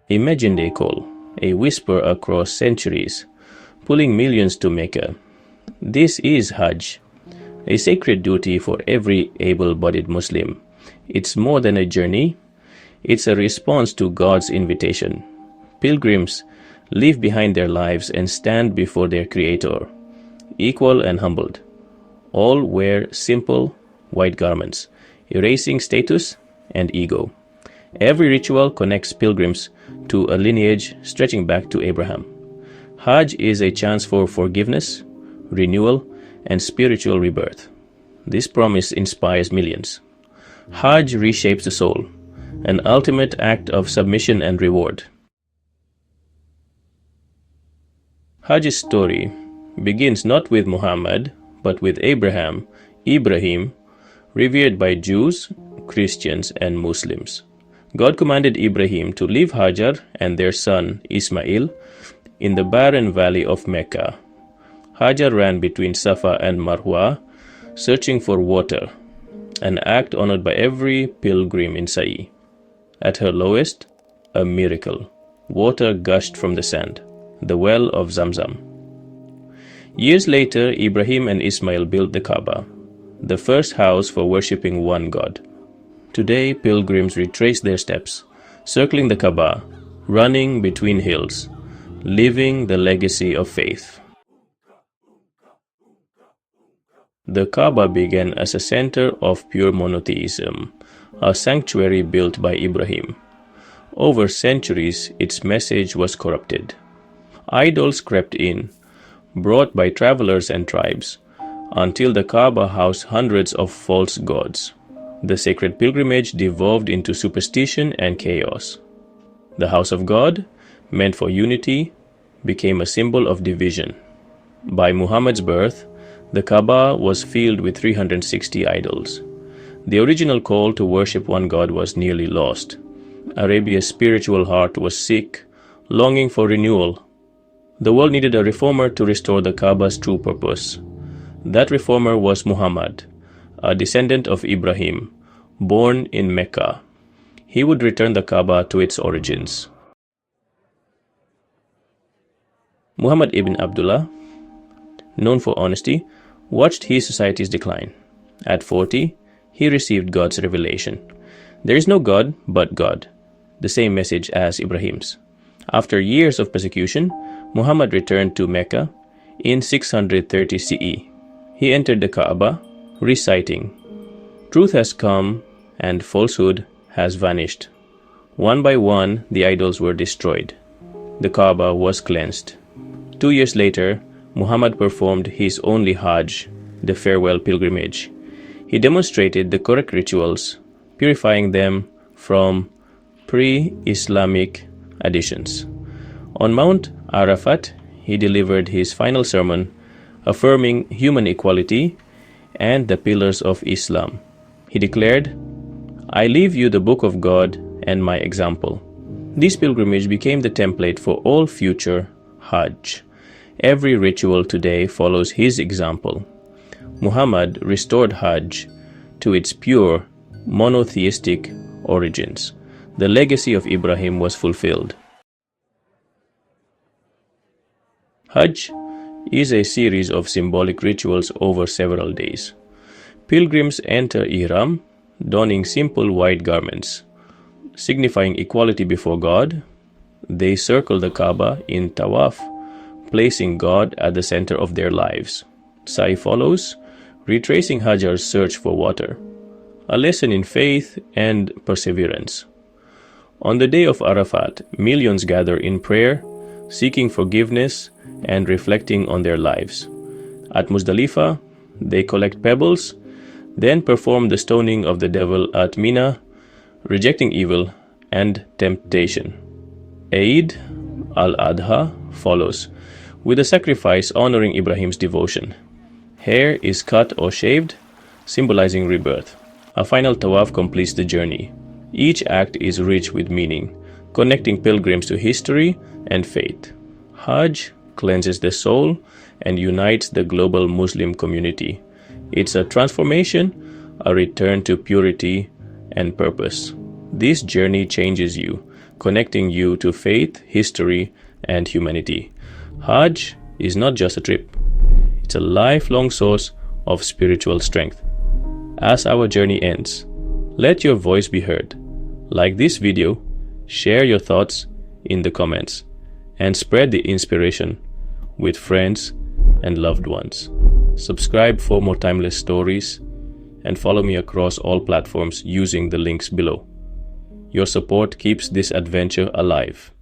Imagine they call, a whisper across centuries, pulling millions to Mecca. This is Hajj, a sacred duty for every able-bodied Muslim. It's more than a journey, it's a response to God's invitation. Pilgrims leave behind their lives and stand before their Creator, equal and humbled. All wear simple white garments, erasing status and ego. Every ritual connects pilgrims to a lineage stretching back to Abraham. Hajj is a chance for forgiveness, renewal, and spiritual rebirth. This promise inspires millions. Hajj reshapes the soul, an ultimate act of submission and reward. Hajj's story begins not with Muhammad, but with Abraham, Ibrahim, revered by Jews, Christians, and Muslims. God commanded Ibrahim to leave Hajar and their son Ismail in the barren valley of Mecca. Hajar ran between Safa and Marwa, searching for water, an act honored by every pilgrim in Sa'i. At her lowest, a miracle. Water gushed from the sand, the well of Zamzam. Years later, Ibrahim and Ismail built the Kaaba, the first house for worshipping one God. Today, pilgrims retrace their steps, circling the Kaaba, running between hills, living the legacy of faith. The Kaaba began as a center of pure monotheism, a sanctuary built by Ibrahim. Over centuries, its message was corrupted. Idols crept in, brought by travelers and tribes, until the Kaaba housed hundreds of false gods. The sacred pilgrimage devolved into superstition and chaos. The house of God, meant for unity, became a symbol of division. By Muhammad's birth, the Kaaba was filled with 360 idols. The original call to worship one God was nearly lost. Arabia's spiritual heart was sick, longing for renewal. The world needed a reformer to restore the Kaaba's true purpose. That reformer was Muhammad, a descendant of Ibrahim, born in Mecca. He would return the Kaaba to its origins. Muhammad ibn Abdullah, known for honesty, watched his society's decline. At 40, he received God's revelation. There is no God but God, the same message as Ibrahim's. After years of persecution, Muhammad returned to Mecca in 630 CE. He entered the Kaaba, reciting, "Truth has come and falsehood has vanished." One by one, the idols were destroyed. The Kaaba was cleansed. 2 years later, Muhammad performed his only Hajj, the farewell pilgrimage. He demonstrated the correct rituals, purifying them from pre-Islamic additions. On Mount Arafat, he delivered his final sermon, affirming human equality and the pillars of Islam. He declared, "I leave you the book of God and my example." This pilgrimage became the template for all future Hajj. Every ritual today follows his example. Muhammad restored Hajj to its pure, monotheistic origins. The legacy of Ibrahim was fulfilled. Hajj is a series of symbolic rituals over several days. Pilgrims enter Ihram, donning simple white garments, signifying equality before God. They circle the Kaaba in Tawaf, placing God at the center of their lives. Sa'i follows, retracing Hajar's search for water, a lesson in faith and perseverance. On the day of Arafat, millions gather in prayer, seeking forgiveness and reflecting on their lives. At Muzdalifah, they collect pebbles, then perform the stoning of the devil at Mina, rejecting evil and temptation. Eid al-Adha follows, with a sacrifice honoring Ibrahim's devotion. Hair is cut or shaved, symbolizing rebirth. A final tawaf completes the journey. Each act is rich with meaning, connecting pilgrims to history and faith. Hajj cleanses the soul and unites the global Muslim community. It's a transformation, a return to purity and purpose. This journey changes you, connecting you to faith, history, and humanity. Hajj is not just a trip, it's a lifelong source of spiritual strength. As our journey ends, let your voice be heard. Like this video, share your thoughts in the comments, and spread the inspiration with friends and loved ones. Subscribe for more timeless stories and follow me across all platforms using the links below. Your support keeps this adventure alive.